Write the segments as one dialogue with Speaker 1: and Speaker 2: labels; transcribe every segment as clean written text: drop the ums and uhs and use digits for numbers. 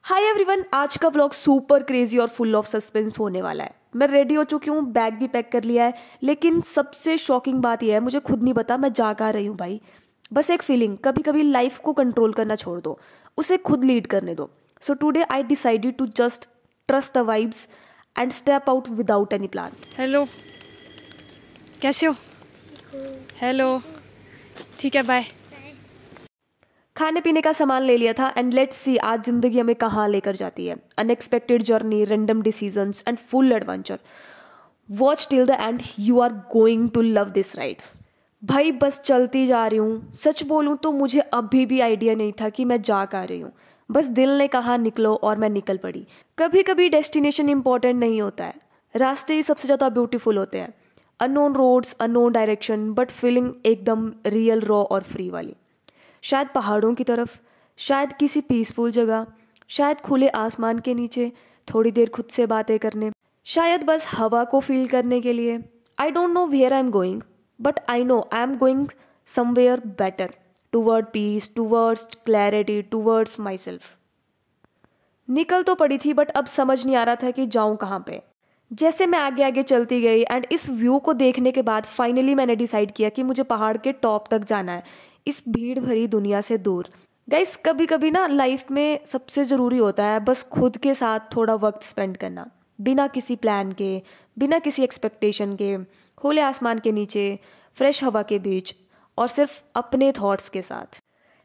Speaker 1: Hi everyone, आज का vlog super crazy और फुल ऑफ सस्पेंस होने वाला है। मैं रेडी हो चुकी हूँ, बैग भी पैक कर लिया है, लेकिन सबसे शॉकिंग बात यह है मुझे खुद नहीं पता मैं जा कहाँ रही हूँ भाई। बस एक फीलिंग, कभी कभी लाइफ को कंट्रोल करना छोड़ दो, उसे खुद लीड करने दो। So today I decided to just trust the vibes and step out without any plan.
Speaker 2: Hello, कैसे हो? हेलो, ठीक है, बाय।
Speaker 1: खाने पीने का सामान ले लिया था एंड लेट्स सी आज जिंदगी हमें कहाँ लेकर जाती है। Unexpected journey, random decisions and full adventure. Watch till the end, you are going to love this ride. भाई बस चलती जा रही हूँ। सच बोलूँ तो मुझे अभी भी आइडिया नहीं था कि मैं जा कहाँ रही हूँ। बस दिल ने कहा निकलो और मैं निकल पड़ी। कभी कभी डेस्टिनेशन इंपॉर्टेंट नहीं होता है, रास्ते ही सबसे ज़्यादा ब्यूटीफुल होते हैं। Unknown roads, unknown direction, but feeling एकदम रियल, रॉ और फ्री वाली। शायद पहाड़ों की तरफ, शायद किसी पीसफुल जगह, शायद खुले आसमान के नीचे थोड़ी देर खुद से बातें करने, शायद बस हवा को फील करने के लिए। I don't know where I am going, but I know I am going somewhere better, toward peace, towards clarity, towards myself. निकल तो पड़ी थी बट अब समझ नहीं आ रहा था कि जाऊं कहाँ पे। जैसे मैं आगे आगे चलती गई एंड इस व्यू को देखने के बाद फाइनली मैंने डिसाइड किया कि मुझे पहाड़ के टॉप तक जाना है, इस भीड़ भरी दुनिया से दूर। गाइस, कभी कभी ना लाइफ में सबसे ज़रूरी होता है बस खुद के साथ थोड़ा वक्त स्पेंड करना, बिना किसी प्लान के, बिना किसी एक्सपेक्टेशन के, खुले आसमान के नीचे, फ्रेश हवा के बीच, और सिर्फ अपने थॉट्स के साथ।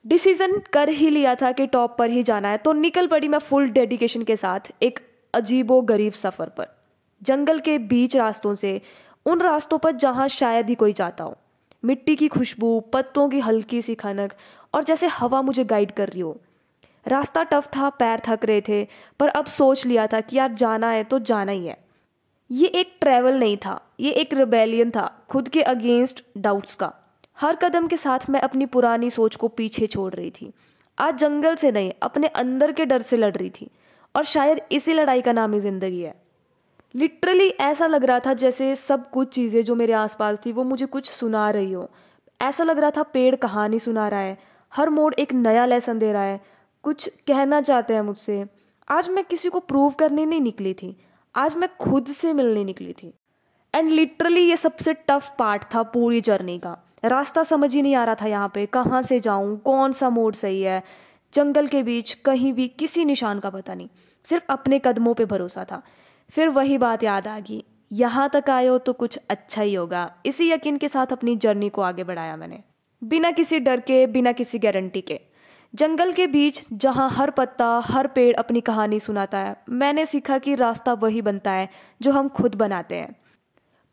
Speaker 1: डिसीजन कर ही लिया था कि टॉप पर ही जाना है, तो निकल पड़ी मैं फुल डेडिकेशन के साथ एक अजीबो गरीब सफ़र पर। जंगल के बीच रास्तों से, उन रास्तों पर जहाँ शायद ही कोई जाता हो। मिट्टी की खुशबू, पत्तों की हल्की सी खनक, और जैसे हवा मुझे गाइड कर रही हो। रास्ता टफ था, पैर थक रहे थे, पर अब सोच लिया था कि यार जाना है तो जाना ही है। ये एक ट्रैवल नहीं था, ये एक रिबेलियन था, खुद के अगेंस्ट डाउट्स का। हर कदम के साथ मैं अपनी पुरानी सोच को पीछे छोड़ रही थी। आज जंगल से नहीं, अपने अंदर के डर से लड़ रही थी, और शायद इसी लड़ाई का नाम ही जिंदगी है। लिटरली ऐसा लग रहा था जैसे सब कुछ चीज़ें जो मेरे आसपास थी वो मुझे कुछ सुना रही हो। ऐसा लग रहा था पेड़ कहानी सुना रहा है, हर मोड़ एक नया लेसन दे रहा है, कुछ कहना चाहते हैं मुझसे। आज मैं किसी को प्रूव करने नहीं निकली थी, आज मैं खुद से मिलने निकली थी। एंड लिटरली ये सबसे टफ पार्ट था पूरी जर्नी का। रास्ता समझ ही नहीं आ रहा था, यहाँ पे कहाँ से जाऊँ, कौन सा मोड़ सही है। जंगल के बीच कहीं भी किसी निशान का पता नहीं, सिर्फ अपने कदमों पे भरोसा था। फिर वही बात याद आ गई, यहाँ तक आए हो तो कुछ अच्छा ही होगा। इसी यकीन के साथ अपनी जर्नी को आगे बढ़ाया मैंने, बिना किसी डर के, बिना किसी गारंटी के। जंगल के बीच जहाँ हर पत्ता, हर पेड़ अपनी कहानी सुनाता है, मैंने सीखा कि रास्ता वही बनता है जो हम खुद बनाते हैं।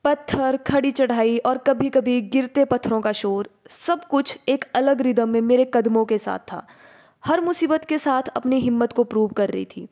Speaker 1: पत्थर, खड़ी चढ़ाई और कभी कभी गिरते पत्थरों का शोर, सब कुछ एक अलग रिदम में मेरे कदमों के साथ था। हर मुसीबत के साथ अपनी हिम्मत को प्रूव कर रही थी,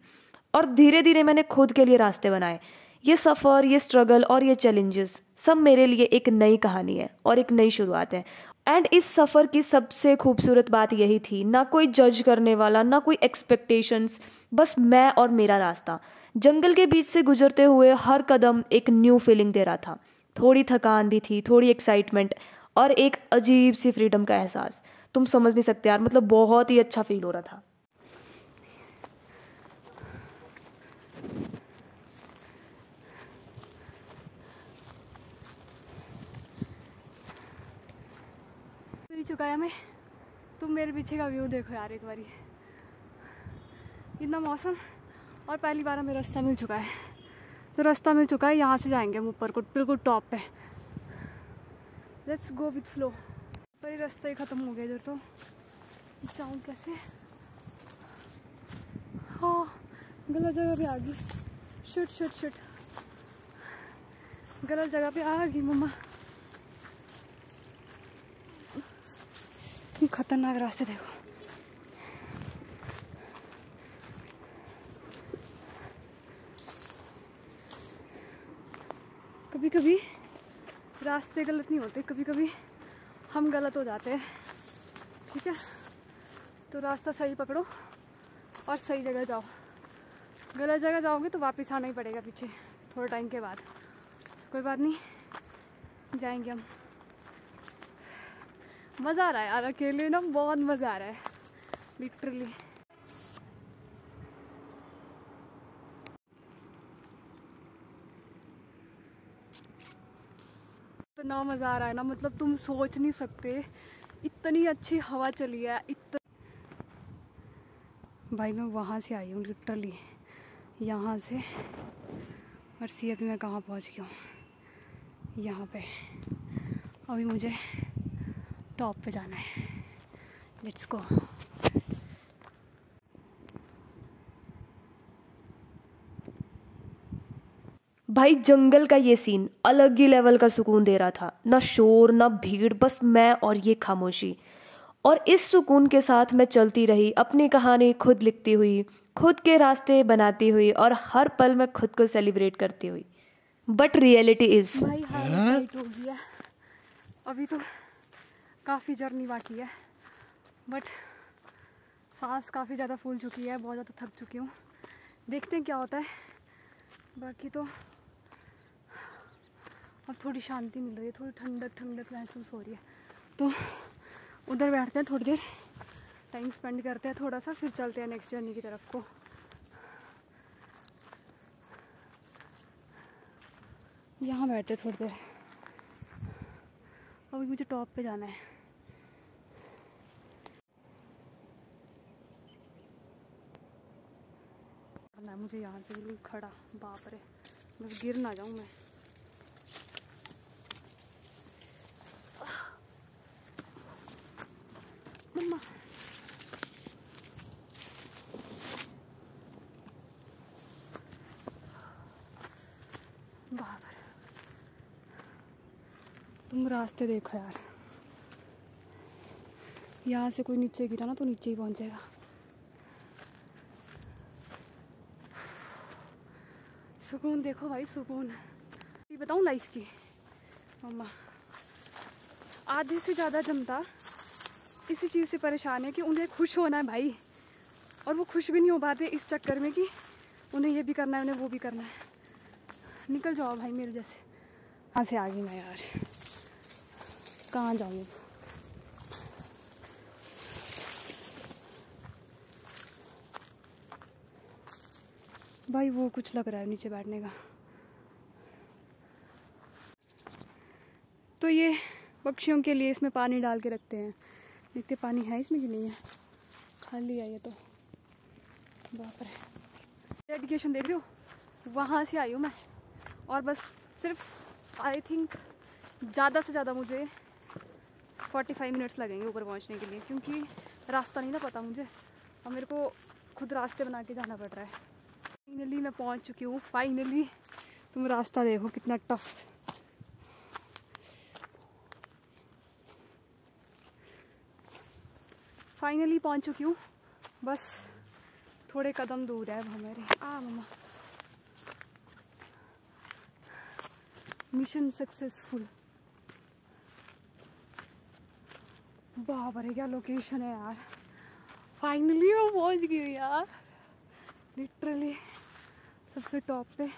Speaker 1: और धीरे धीरे मैंने खुद के लिए रास्ते बनाए। ये सफ़र, ये स्ट्रगल और ये चैलेंजेस सब मेरे लिए एक नई कहानी है और एक नई शुरुआत है। एंड इस सफ़र की सबसे खूबसूरत बात यही थी, ना कोई जज करने वाला, ना कोई एक्सपेक्टेशंस, बस मैं और मेरा रास्ता। जंगल के बीच से गुजरते हुए हर कदम एक न्यू फीलिंग दे रहा था। थोड़ी थकान भी थी, थोड़ी एक्साइटमेंट, और एक अजीब सी फ्रीडम का एहसास। तुम समझ नहीं सकते यार, मतलब बहुत ही अच्छा फील हो रहा था।
Speaker 2: मिल चुका है हमें। तुम मेरे पीछे का व्यू देखो यार एक बारी, इतना मौसम, और पहली बार हमें रास्ता मिल चुका है। तो रास्ता मिल चुका है, यहाँ से जाएंगे हम ऊपर को, बिल्कुल टॉप पे। Let's go with flow. पर ये रास्ता ही ख़त्म हो गया इधर, तो जाऊँ कैसे? हाँ, गलत जगह पे आ गई। शुट शुट शुट, गलत जगह पे आ गई मम्मा। खतरनाक रास्ते देखो। कभी कभी रास्ते गलत नहीं होते, कभी कभी हम गलत हो जाते हैं। ठीक है, तो रास्ता सही पकड़ो और सही जगह जाओ। गलत जगह जाओगे तो वापस आना ही पड़ेगा पीछे थोड़े टाइम के बाद। कोई बात नहीं, जाएंगे हम। मज़ा आ रहा है यार, अकेले ना बहुत मज़ा आ रहा है लिटरली। इतना मज़ा आ रहा है ना, मतलब तुम सोच नहीं सकते, इतनी अच्छी हवा चली है। भाई मैं वहाँ से आई हूँ लिटरली, यहाँ से, और सी अभी मैं कहाँ पहुँच गया हूँ, यहाँ पे। अभी मुझे टॉप पे जाना है, लेट्स गो।
Speaker 1: भाई जंगल का ये सीन अलग ही लेवल का सुकून दे रहा था, ना शोर ना भीड़, बस मैं और ये खामोशी। और इस सुकून के साथ मैं चलती रही, अपनी कहानी खुद लिखती हुई, खुद के रास्ते बनाती हुई, और हर पल मैं खुद को सेलिब्रेट करती हुई। बट रियलिटी इज
Speaker 2: भाई हालत हो गई है, अभी तो काफ़ी जर्नी बाकी है, बट सांस काफ़ी ज़्यादा फूल चुकी है, बहुत ज़्यादा थक चुकी हूँ। देखते हैं क्या होता है। बाकी तो अब थोड़ी शांति मिल रही है, थोड़ी ठंडक ठंडक महसूस हो रही है, तो उधर बैठते हैं, थोड़ी देर टाइम स्पेंड करते हैं थोड़ा सा, फिर चलते हैं नेक्स्ट जर्नी की तरफ को। यहाँ बैठते हैं थोड़ी देर, अभी मुझे टॉप पे जाना है। मुझे यहाँ से बिल्कुल खड़ा, बाप रे, बस गिर ना जाऊँ मैं। मम्मा बाप रे, तुम रास्ते देखो यार, यहाँ से कोई नीचे गिरा ना तो नीचे ही पहुँचेगा। सुकून देखो भाई, सुकून। ये बताऊँ लाइफ की, मम्मा आधे से ज़्यादा जनता इसी चीज़ से परेशान है कि उन्हें खुश होना है भाई, और वो खुश भी नहीं हो पाते इस चक्कर में कि उन्हें ये भी करना है, उन्हें वो भी करना है। निकल जाओ भाई मेरे जैसे। कहाँ से आ गई मैं यार, कहाँ जाऊँ भाई, वो कुछ लग रहा है नीचे बैठने का। तो ये पक्षियों के लिए इसमें पानी डाल के रखते हैं, देखते पानी है इसमें कि नहीं है, खाली है ये तो। बाप रे, डेडिकेशन देख रहे हो, वहाँ से आई हूँ मैं, और बस सिर्फ आई थिंक ज़्यादा से ज़्यादा मुझे 45 मिनट्स लगेंगे ऊपर पहुँचने के लिए, क्योंकि रास्ता नहीं ना पता मुझे, और मेरे को खुद रास्ते बना के जाना पड़ रहा है। फाइनली मैं पहुँच चुकी हूँ, फाइनली। तुम रास्ता देखो कितना टफ, फाइनली पहुँच चुकी हूँ, बस थोड़े कदम दूर है हमारे। मम्मा, मिशन सक्सेसफुल। बाप रे क्या लोकेशन है यार, फाइनली मैं पहुँच गई हूँ यार, लिटरली सबसे टॉप पे।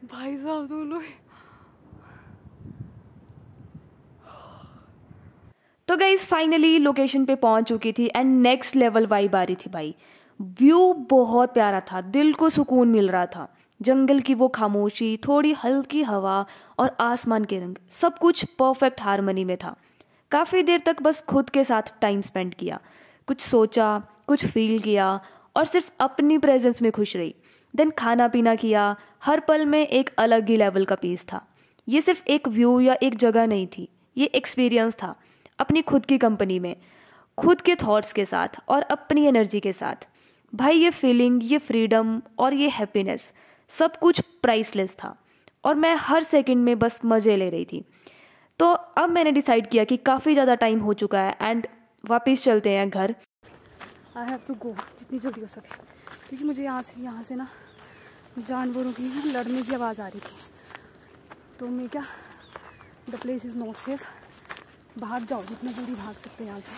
Speaker 2: भाई साहब तुम लोग,
Speaker 1: तो गाइस फाइनली लोकेशन पे पहुंच चुकी थी, एंड नेक्स्ट लेवल वाइब आ रही थी भाई। व्यू बहुत प्यारा था, दिल को सुकून मिल रहा था। जंगल की वो खामोशी, थोड़ी हल्की हवा और आसमान के रंग, सब कुछ परफेक्ट हार्मनी में था। काफ़ी देर तक बस खुद के साथ टाइम स्पेंड किया, कुछ सोचा, कुछ फील किया, और सिर्फ अपनी प्रेजेंस में खुश रही। देन खाना पीना किया, हर पल में एक अलग ही लेवल का पीस था। ये सिर्फ एक व्यू या एक जगह नहीं थी, ये एक्सपीरियंस था, अपनी खुद की कंपनी में, खुद के थॉट्स के साथ और अपनी एनर्जी के साथ। भाई ये फीलिंग, ये फ्रीडम और ये हैप्पीनेस, सब कुछ प्राइसलेस था, और मैं हर सेकंड में बस मज़े ले रही थी। तो अब मैंने डिसाइड किया कि काफ़ी ज़्यादा टाइम हो चुका है, एंड वापस चलते हैं घर।
Speaker 2: आई हैव टू गो जितनी जल्दी हो सके, क्योंकि मुझे यहाँ से ना जानवरों की लड़ने की आवाज़ आ रही थी। तो मैं क्या, the place is not safe, भाग जाओ जितनी दूरी भाग सकते हैं यहाँ से।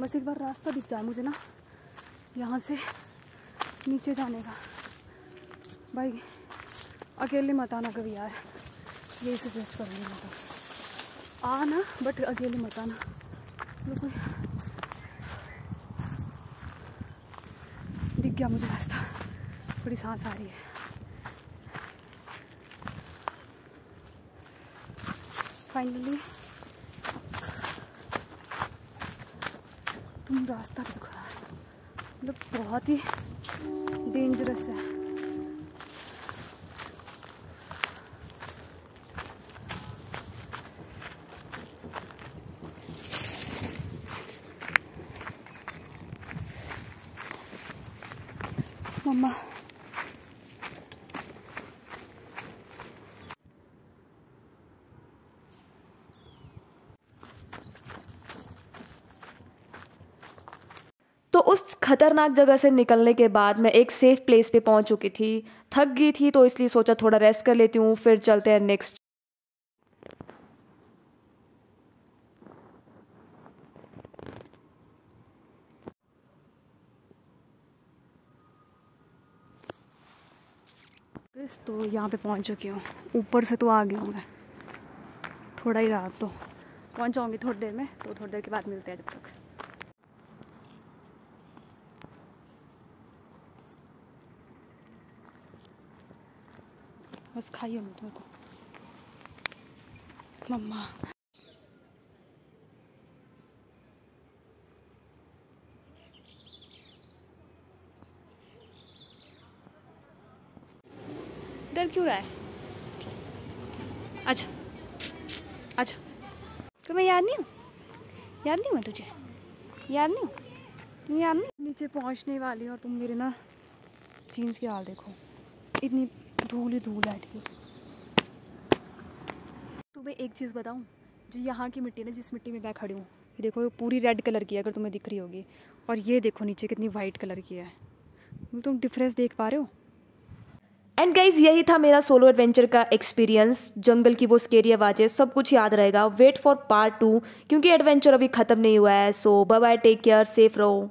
Speaker 2: बस एक बार रास्ता दिख जाए मुझे ना यहाँ से नीचे जाने का। भाई अकेले मत आना कभी यार, यही सजेस्ट करूँगी मैं तो। आना, बट अकेले मत आना। दिख गया मुझे रास्ता, बड़ी सांस आ रही है। फाइनली तुम रास्ता देखो यार, मतलब बहुत ही डेंजरस है। मम्मा
Speaker 1: तो उस खतरनाक जगह से निकलने के बाद मैं एक सेफ प्लेस पे पहुंच चुकी थी। थक गई थी तो इसलिए सोचा थोड़ा रेस्ट कर लेती हूँ, फिर चलते हैं नेक्स्ट।
Speaker 2: बस तो यहाँ पे पहुँच चुकी हूँ, ऊपर से तो आ गई हूँ मैं। थोड़ा ही रहा, तो पहुँच जाऊँगी थोड़ी देर में, तो थोड़ी देर के बाद मिलते हैं जब तक। बस खाइए मत मेरे को मम्मा। डर क्यों रहा है? अच्छा अच्छा, तुम्हें याद नहीं हूँ? याद नहीं हुआ तुझे? याद नहीं हूँ? तुम्हें याद नहीं? नीचे पहुँचने वाली और तुम मेरे ना जीन्स के हाल देखो, इतनी धूल ही धूल है। तुम्हें एक चीज़ बताऊँ, जो यहाँ की मिट्टी ना, जिस मिट्टी में मैं खड़ी हूँ, ये देखो, ये पूरी रेड कलर की है, अगर तुम्हें दिख रही होगी। और ये देखो नीचे कितनी वाइट कलर की है। तुम डिफरेंस देख पा रहे हो?
Speaker 1: एंड गाइज, यही था मेरा सोलो एडवेंचर का एक्सपीरियंस। जंगल की वो स्केरी आवाज़ें, सब कुछ याद रहेगा। वेट फॉर पार्ट 2, क्योंकि एडवेंचर अभी ख़त्म नहीं हुआ है। So bye bye, take care, safe रहो।